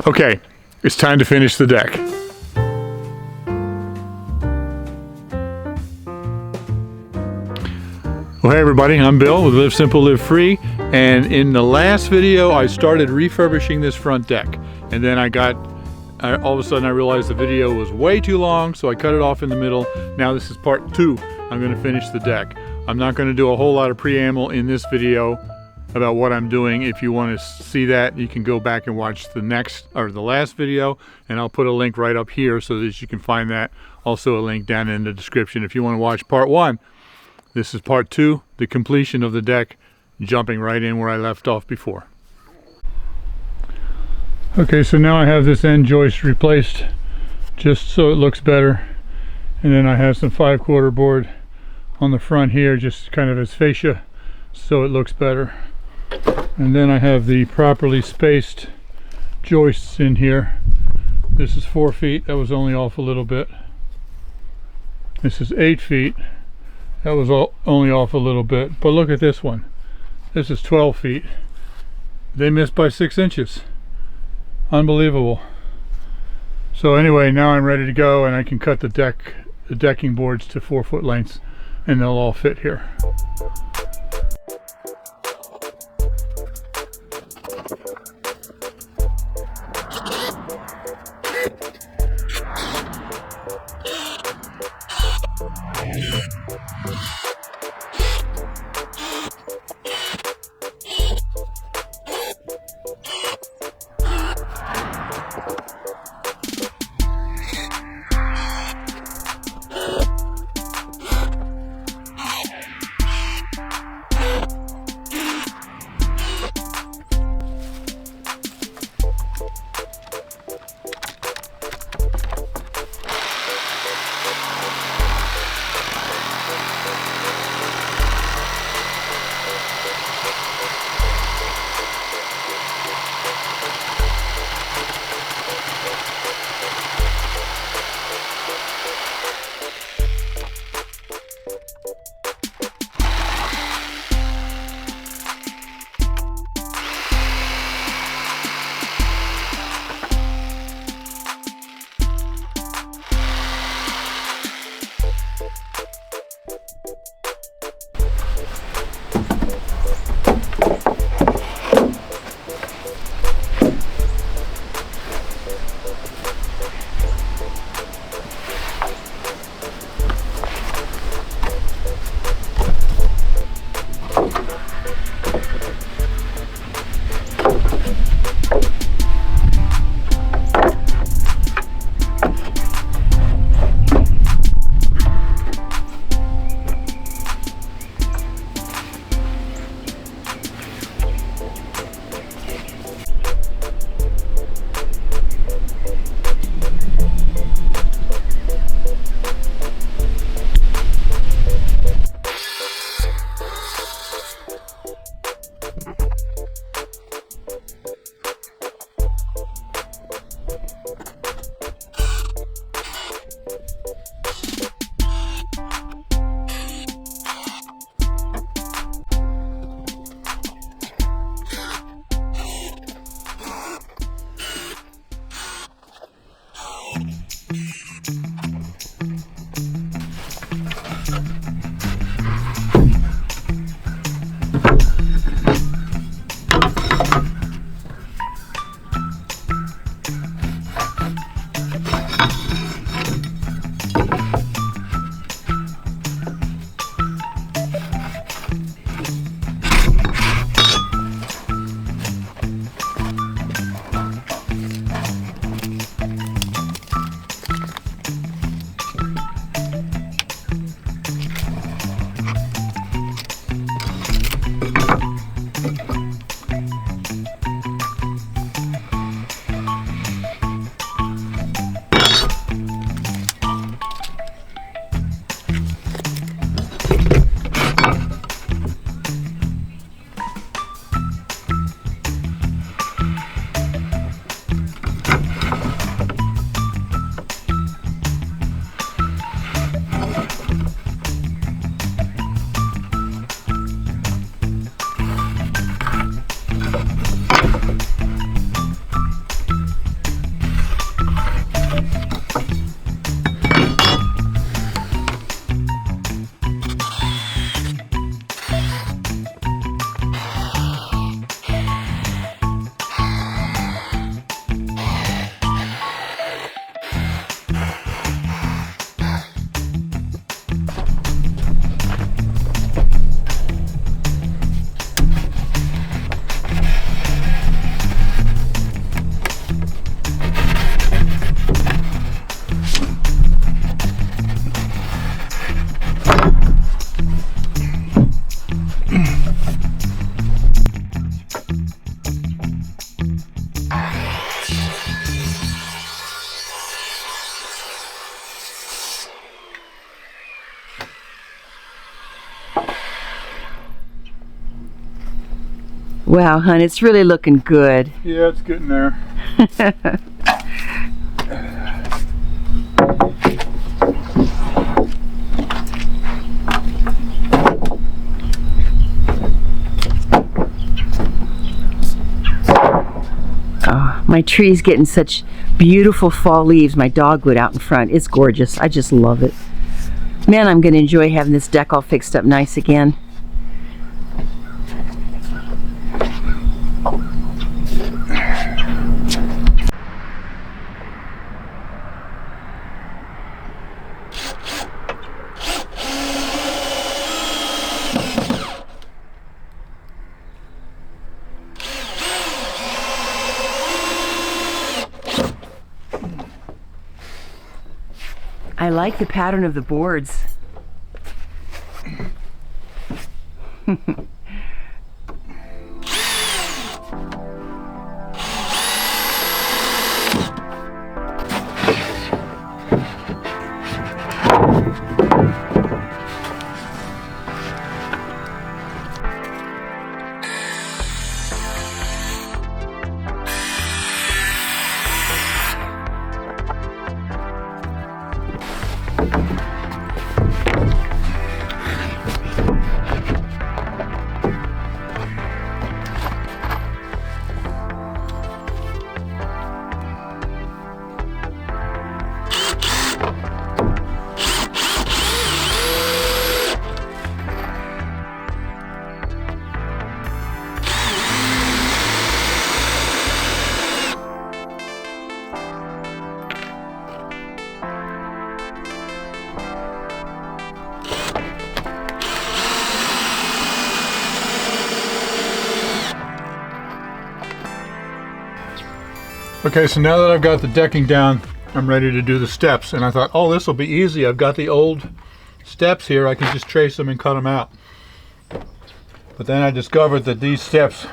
Okay, it's time to finish the deck. Well, hey everybody, I'm Bill with Live Simple, Live Free, and in the last video I started refurbishing this front deck, and then all of a sudden I realized the video was way too long, so I cut it off in the middle. Now this is part 2. I'm going to finish the deck. I'm not going to do a whole lot of preamble in this video about what I'm doing. If you want to see that, you can go back and watch the last video, and I'll put a link right up here so that you can find that. Also a link down in the description if you want to watch part 1. This is part 2, the completion of the deck, jumping right in where I left off before. Okay, so now I have this end joist replaced just so it looks better, and then I have some 5/4 board on the front here just kind of as fascia so it looks better. And then I have the properly spaced joists in here. This is 4 feet, that was only off a little bit. This is 8 feet. That was only off a little bit, but look at this one. This is 12 feet. They missed by 6 inches. Unbelievable. So anyway, now I'm ready to go, and I can cut the decking boards to 4-foot lengths, and they'll all fit here. Wow, hon, it's really looking good. Yeah, it's getting there. Oh, my tree's getting such beautiful fall leaves. My dogwood out in front. It's gorgeous. I just love it. Man, I'm going to enjoy having this deck all fixed up nice again. I like the pattern of the boards. Okay, so now that I've got the decking down, I'm ready to do the steps. And I thought, oh, this will be easy. I've got the old steps here. I can just trace them and cut them out. But then I discovered that these steps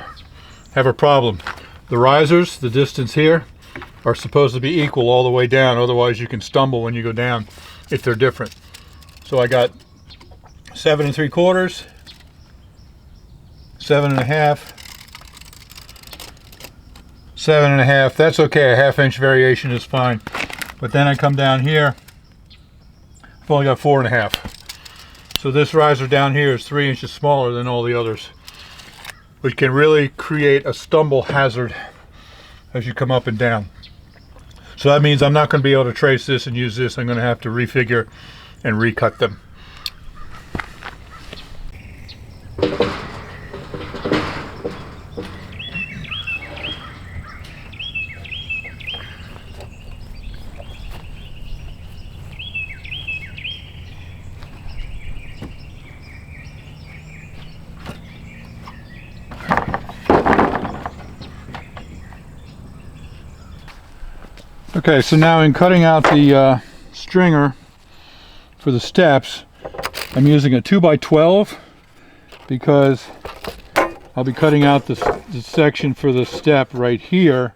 have a problem. The risers, the distance here, are supposed to be equal all the way down. Otherwise, you can stumble when you go down if they're different. So I got 7 3/4, 7 1/2, 7 1/2. That's okay, a 1/2 inch variation is fine. But then I come down here, I've only got 4 1/2. So this riser down here is 3 inches smaller than all the others, which can really create a stumble hazard as you come up and down. So that means I'm not going to be able to trace this and use this. I'm going to have to refigure and recut them. Okay, so now in cutting out the stringer for the steps, I'm using a 2x12 because I'll be cutting out the section for the step right here.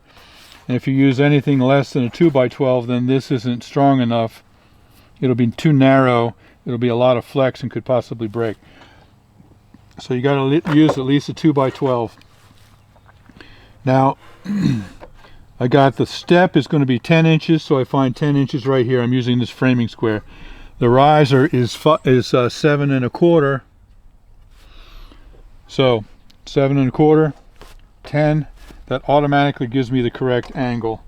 And if you use anything less than a 2x12, then this isn't strong enough. It'll be too narrow. It'll be a lot of flex and could possibly break. So you got to use at least a 2x12. Now, I got the step is going to be 10 inches, so I find 10 inches right here. I'm using this framing square. The riser is 7 1/4. So 7 1/4, 10. That automatically gives me the correct angle.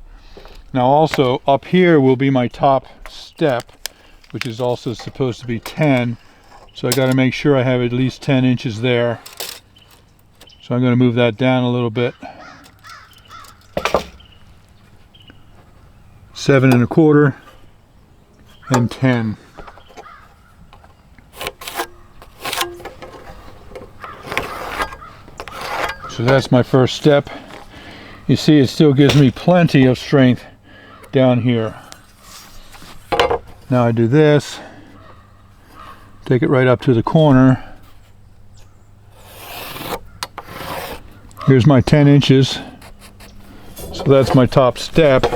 Now also up here will be my top step, which is also supposed to be 10. So I got to make sure I have at least 10 inches there. So I'm going to move that down a little bit. 7 1/4 and 10. So that's my first step. You see, it still gives me plenty of strength down here. Now I do this, take it right up to the corner. Here's my 10 inches. So that's my top step.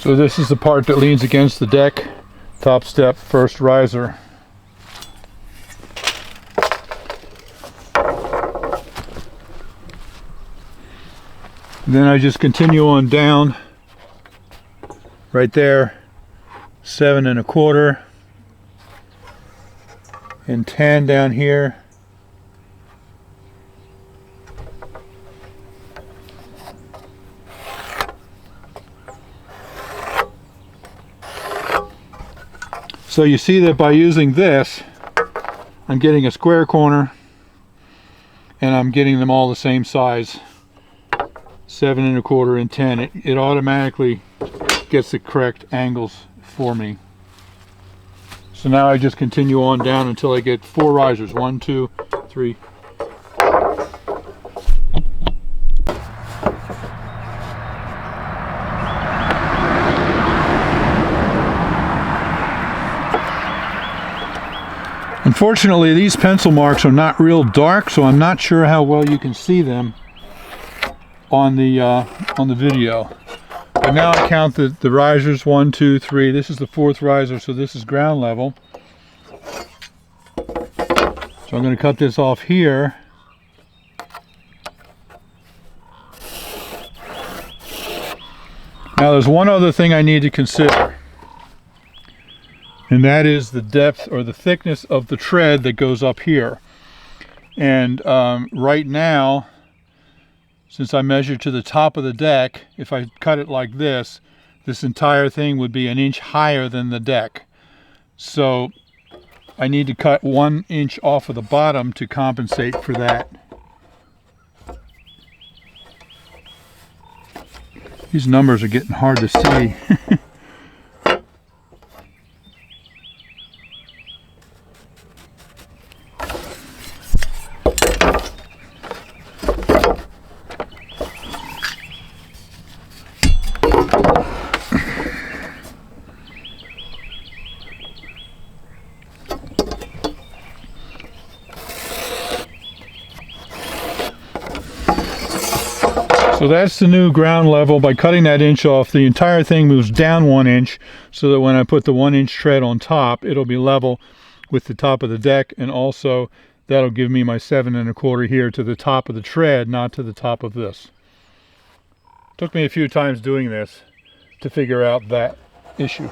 So this is the part that leans against the deck, top step, first riser. Then I just continue on down right there, 7 1/4 and 10 down here. So you see that by using this, I'm getting a square corner and I'm getting them all the same size. 7 1/4 and 10. It automatically gets the correct angles for me. So now I just continue on down until I get 4 risers. 1, 2, 3. Unfortunately, these pencil marks are not real dark, so I'm not sure how well you can see them on the video. But now I count the risers. 1, 2, 3. This is the 4th riser, so this is ground level. So I'm going to cut this off here. Now there's one other thing I need to consider, and that is the depth or the thickness of the tread that goes up here. And right now, since I measured to the top of the deck, if I cut it like this entire thing would be 1 inch higher than the deck. So I need to cut 1 inch off of the bottom to compensate for that. These numbers are getting hard to see. So that's the new ground level. By cutting that inch off, the entire thing moves down 1 inch, so that when I put the 1 inch tread on top, it'll be level with the top of the deck, and also that'll give me my 7 1/4 here to the top of the tread, not to the top of this. Took me a few times doing this to figure out that issue.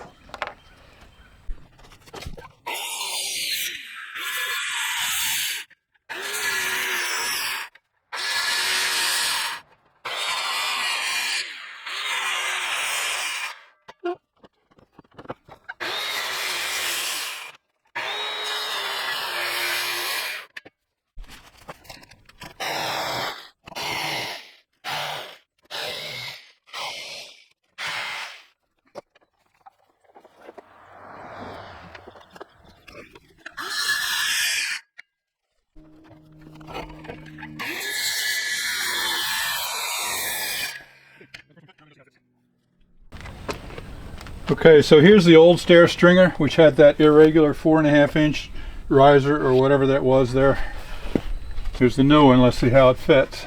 Okay, so here's the old stair stringer, which had that irregular 4 1/2 inch riser or whatever that was there. Here's the new one. Let's see how it fits.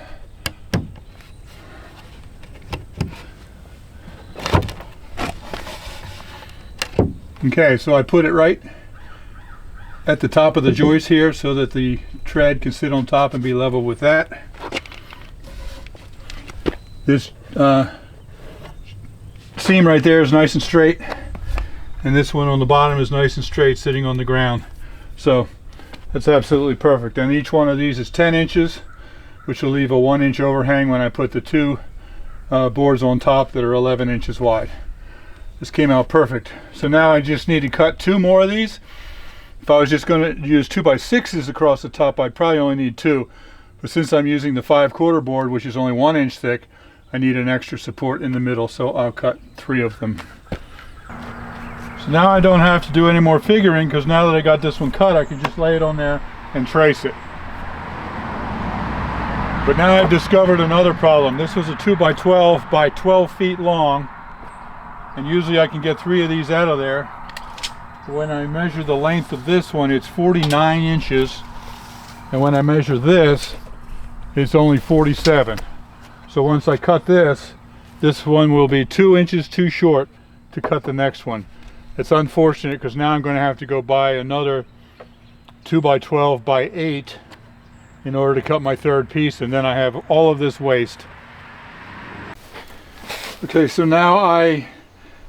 Okay, so I put it right at the top of the joist here so that the tread can sit on top and be level with that. This seam right there is nice and straight, and this one on the bottom is nice and straight sitting on the ground. So that's absolutely perfect. And each one of these is 10 inches, which will leave a 1 inch overhang when I put the 2 boards on top that are 11 inches wide. This came out perfect. So now I just need to cut 2 more of these. If I was just going to use 2x6s across the top, I'd probably only need 2. But since I'm using the 5/4 board, which is only 1 inch thick, I need an extra support in the middle, so I'll cut 3 of them. So now I don't have to do any more figuring, because now that I got this one cut, I can just lay it on there and trace it. But now I've discovered another problem. This was a 2x12 by 12 feet long, and usually I can get 3 of these out of there. When I measure the length of this one, it's 49 inches, and when I measure this, it's only 47. So once I cut this, this one will be 2 inches too short to cut the next one. It's unfortunate because now I'm going to have to go buy another 2x12 by 8 in order to cut my third piece, and then I have all of this waste. Okay, so now I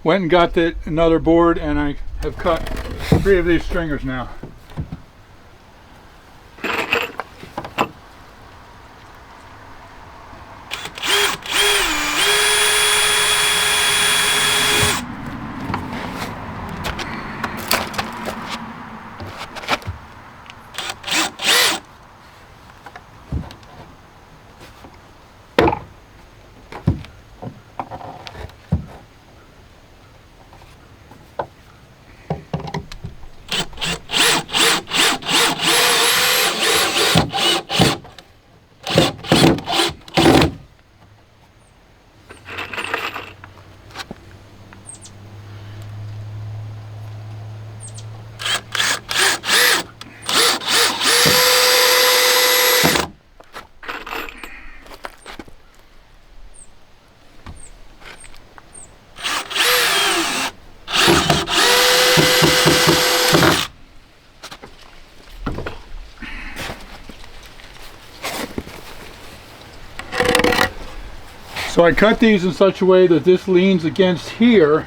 went and got another board, and I have cut 3 of these stringers now. So I cut these in such a way that this leans against here,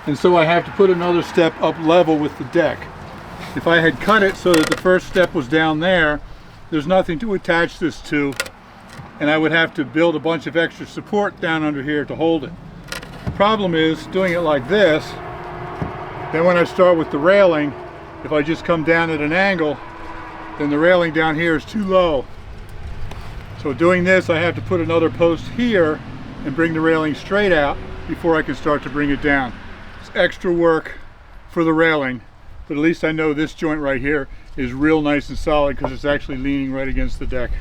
and so I have to put another step up level with the deck. If I had cut it so that the first step was down there, there's nothing to attach this to, and I would have to build a bunch of extra support down under here to hold it. The problem is doing it like this, then when I start with the railing, if I just come down at an angle, then the railing down here is too low. So doing this, I have to put another post here and bring the railing straight out before I can start to bring it down. It's extra work for the railing, but at least I know this joint right here is real nice and solid because it's actually leaning right against the deck.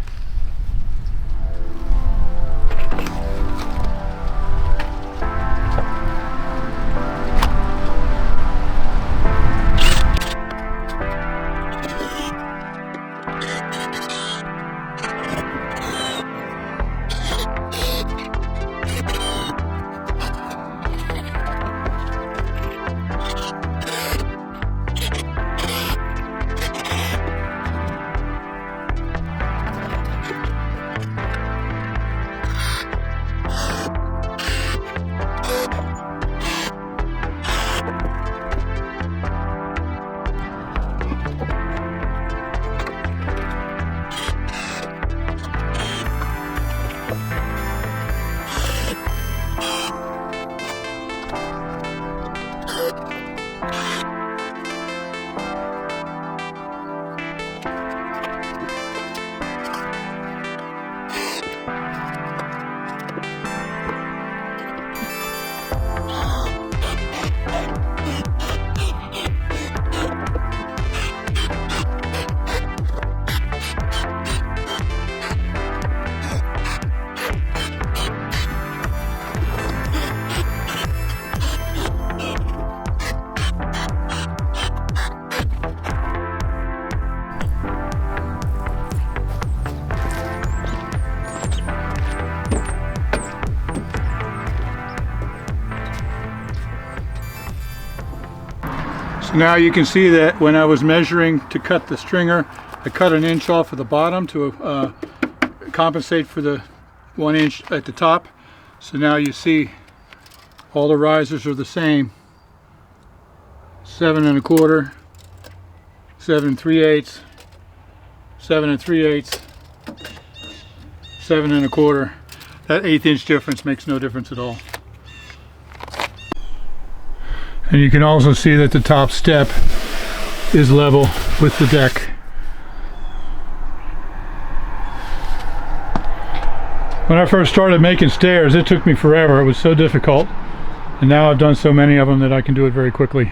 So now you can see that when I was measuring to cut the stringer, I cut an inch off of the bottom to compensate for the 1 inch at the top. So now you see all the risers are the same. 7 1/4, 7 3/8, 7 3/8, 7 1/4. That 1/8 inch difference makes no difference at all. And you can also see that the top step is level with the deck. When I first started making stairs, it took me forever. It was so difficult. And now I've done so many of them that I can do it very quickly.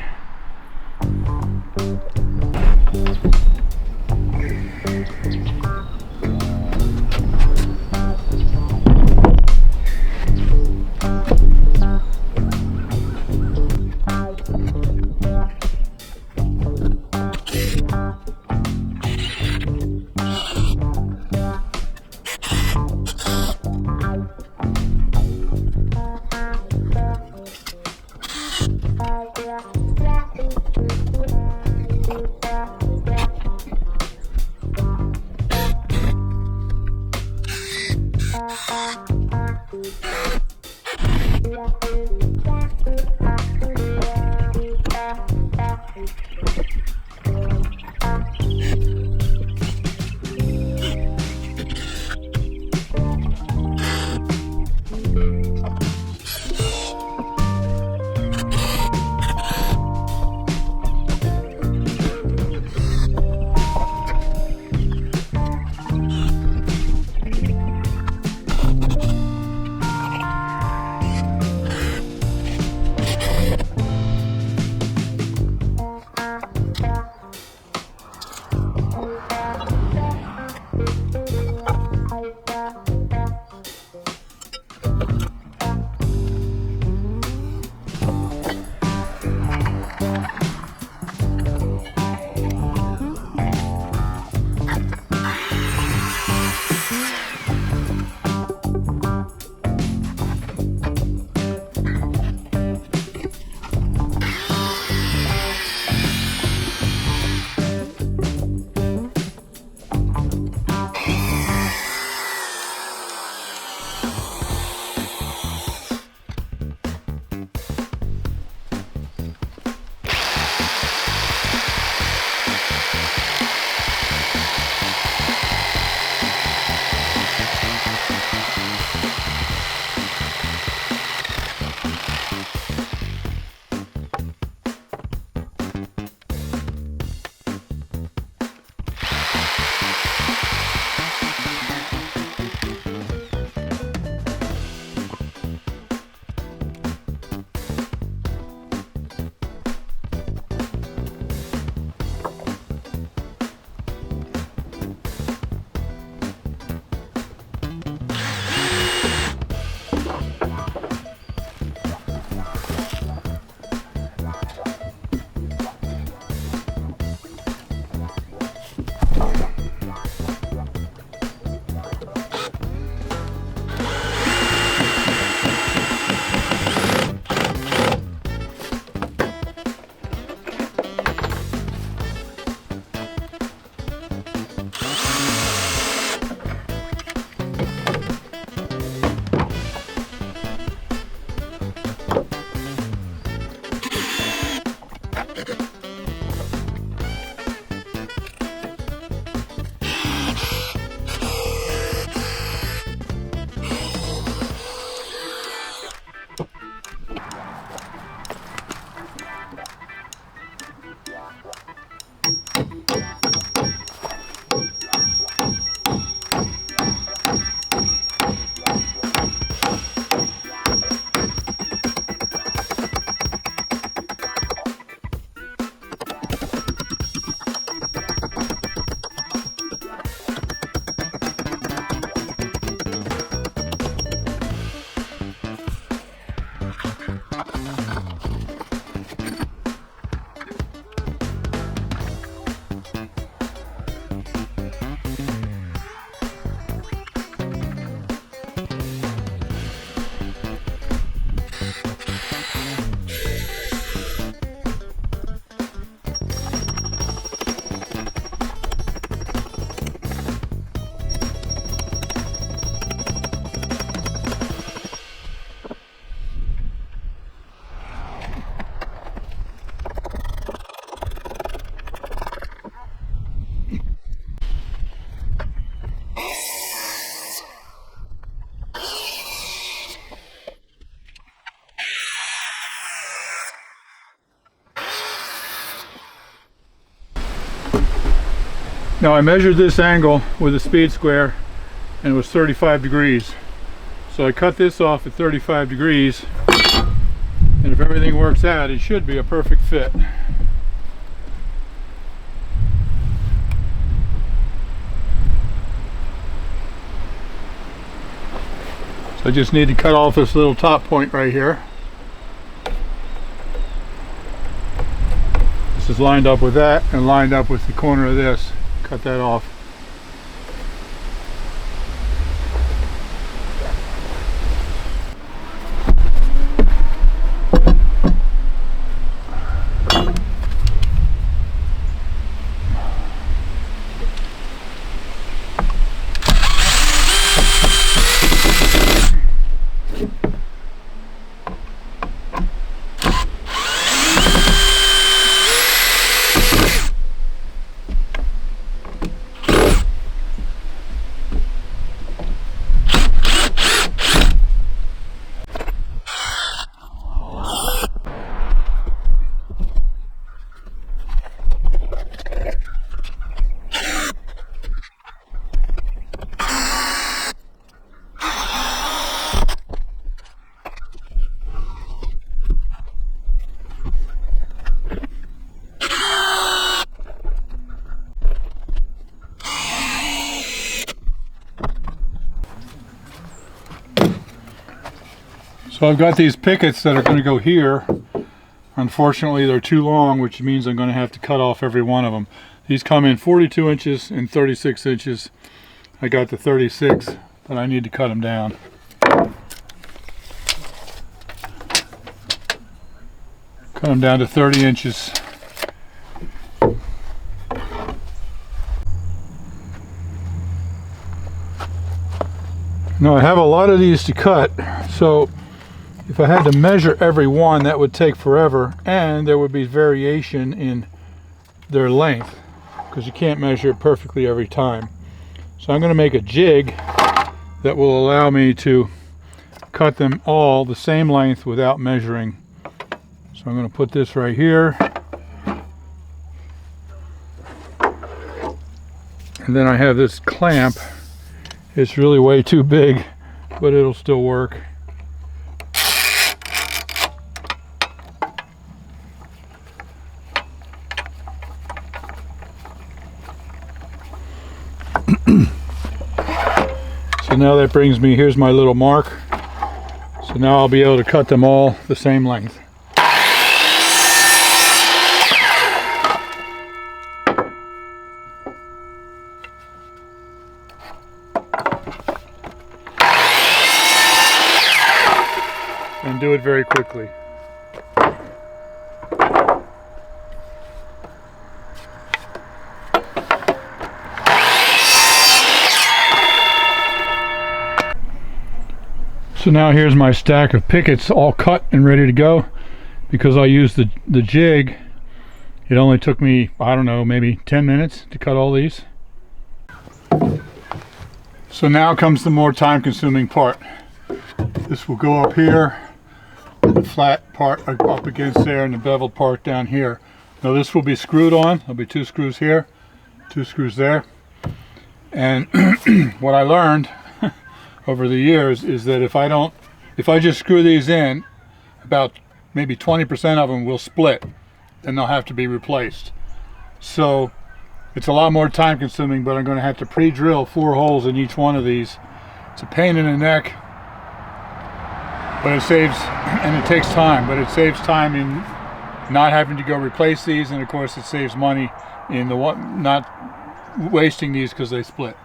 Now I measured this angle with a speed square and it was 35 degrees. So I cut this off at 35 degrees, and if everything works out, it should be a perfect fit. So I just need to cut off this little top point right here. This is lined up with that and lined up with the corner of this. Cut that off. So I've got these pickets that are going to go here. Unfortunately, they're too long, which means I'm going to have to cut off every one of them. These come in 42 inches and 36 inches. I got the 36, but I need to cut them down. Cut them down to 30 inches. Now I have a lot of these to cut, so if I had to measure every one, that would take forever, and there would be variation in their length because you can't measure it perfectly every time. So I'm going to make a jig that will allow me to cut them all the same length without measuring. So I'm going to put this right here, and then I have this clamp. It's really way too big, but it'll still work. So now that brings me, here's my little mark. So now I'll be able to cut them all the same length. And do it very quickly. So now here's my stack of pickets all cut and ready to go. Because I used the jig, it only took me, I don't know, maybe 10 minutes to cut all these. So now comes the more time-consuming part. This will go up here, the flat part up against there, and the beveled part down here. Now this will be screwed on. There'll be 2 screws here, 2 screws there. And what I learned over the years is that if I just screw these in, about maybe 20% of them will split, and they'll have to be replaced. So it's a lot more time consuming, but I'm going to have to pre-drill 4 holes in each one of these. It's a pain in the neck, but it saves, and it takes time, but it saves time in not having to go replace these, and of course it saves money in the not wasting these because they split.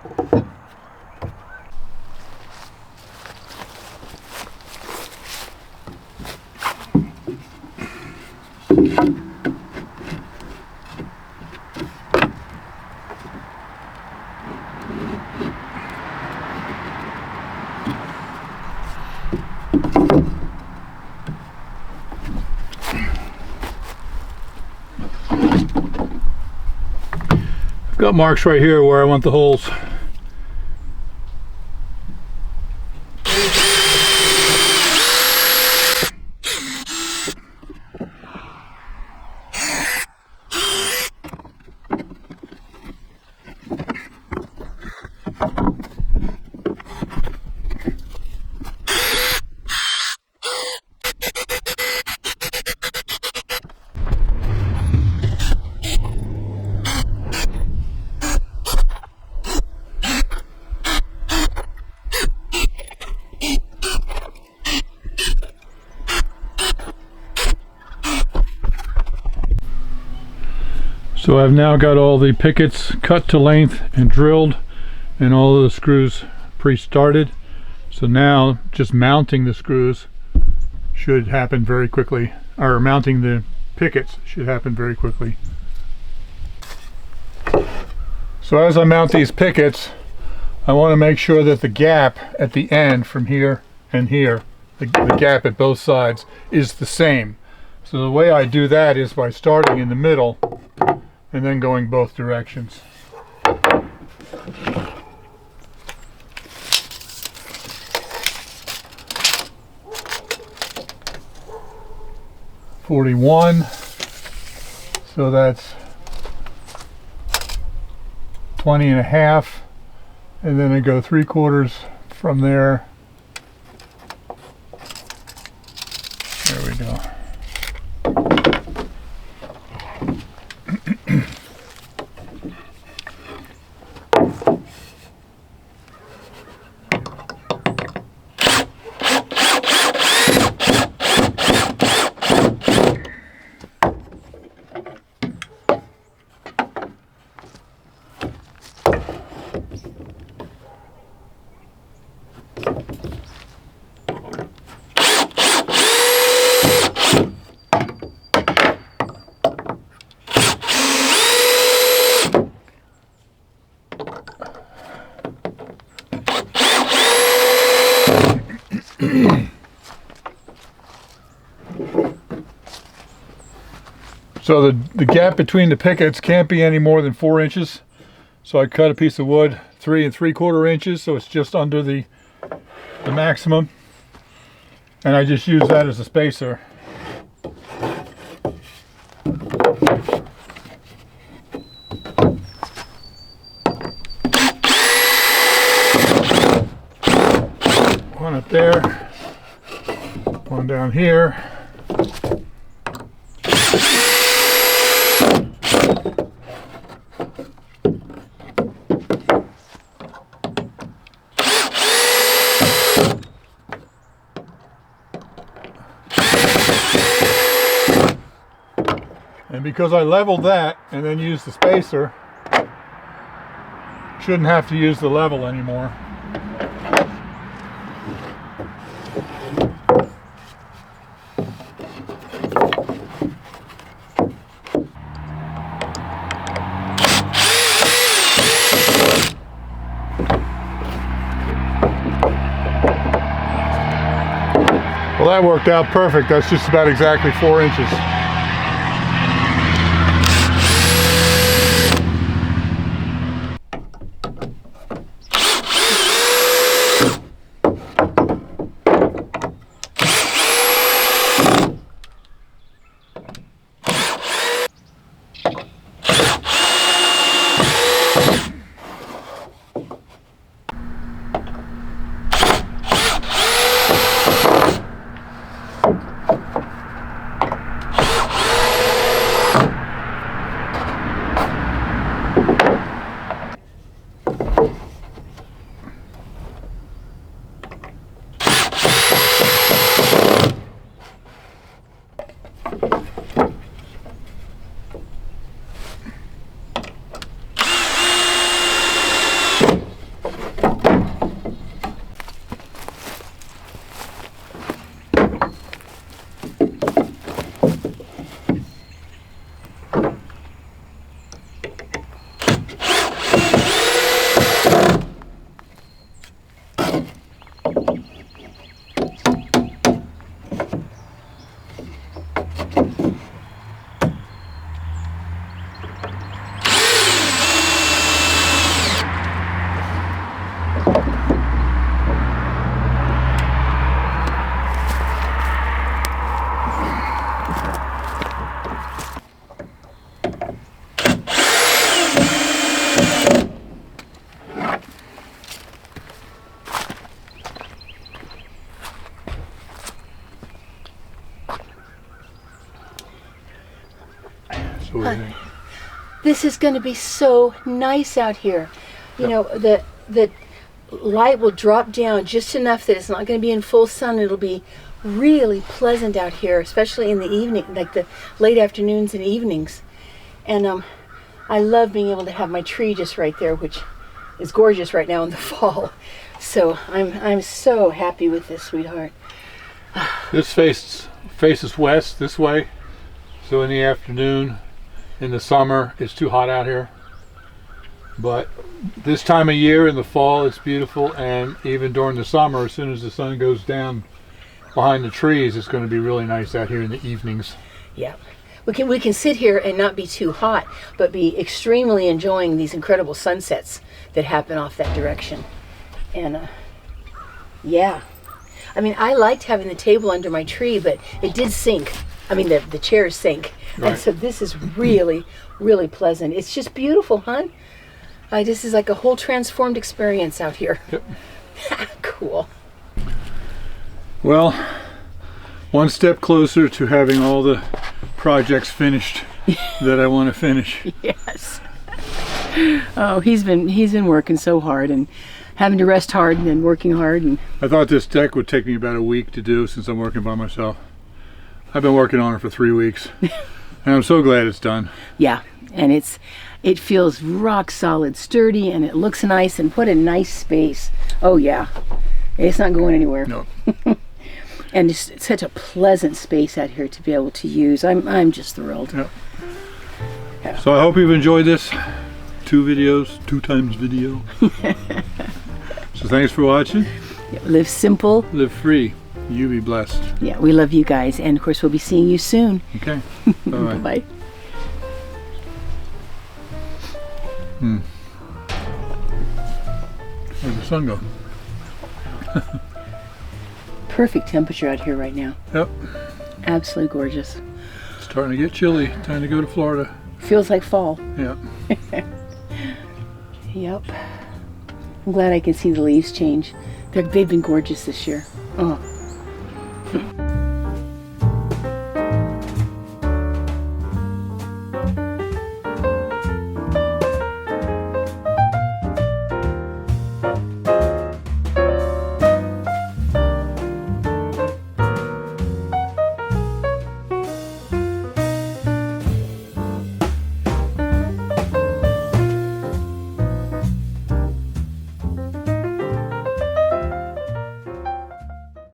I've got marks right here where I want the holes. So I've now got all the pickets cut to length and drilled, and all of the screws pre-started. So now just mounting the screws should happen very quickly, or mounting the pickets should happen very quickly. So as I mount these pickets, I want to make sure that the gap at the end from here and here, the gap at both sides, is the same. So the way I do that is by starting in the middle and then going both directions. $41, so that's 20 and a half, and then I go 3/4 from there. There we go. So the gap between the pickets can't be any more than 4 inches. So I cut a piece of wood 3 3/4 inches, so it's just under the maximum. And I just use that as a spacer. One up there, one down here. And because I leveled that and then used the spacer, shouldn't have to use the level anymore. Well, that worked out perfect. That's just about exactly 4 inches. This is going to be so nice out here. You know, the light will drop down just enough that it's not going to be in full sun. It'll be really pleasant out here, especially in the evening, like the late afternoons and evenings. And I love being able to have my tree just right there, which is gorgeous right now in the fall. So I'm so happy with this, sweetheart. This faces west this way, so in the afternoon, in the summer, it's too hot out here. But this time of year in the fall, it's beautiful, and even during the summer, as soon as the sun goes down behind the trees, it's going to be really nice out here in the evenings. Yeah. We can sit here and not be too hot, but be extremely enjoying these incredible sunsets that happen off that direction. And yeah, I mean, I liked having the table under my tree, but it did sink. I mean, the chairs sink. Right. And so this is really, really pleasant. It's just beautiful, hon. This is like a whole transformed experience out here. Yep. Cool. Well, one step closer to having all the projects finished that I want to finish. Yes. Oh, he's been working so hard and having to rest hard and then working hard. And I thought this deck would take me about a week to do since I'm working by myself. I've been working on it for 3 weeks, and I'm so glad it's done. yeah, and it feels rock solid, sturdy, and it looks nice. And what a nice space. Oh yeah, it's not going anywhere. No. And it's such a pleasant space out here to be able to use. I'm just thrilled. Yep. Yeah. So I hope you've enjoyed this. 2 videos, 2 times video. So thanks for watching. Live simple. Live free. You be blessed. Yeah, we love you guys. And of course, we'll be seeing you soon. Okay. Bye-bye. Bye-bye. Where'd the sun go? Perfect temperature out here right now. Yep. Absolutely gorgeous. It's starting to get chilly. Time to go to Florida. Feels like fall. Yeah. Yep. I'm glad I can see the leaves change. They've been gorgeous this year. Oh.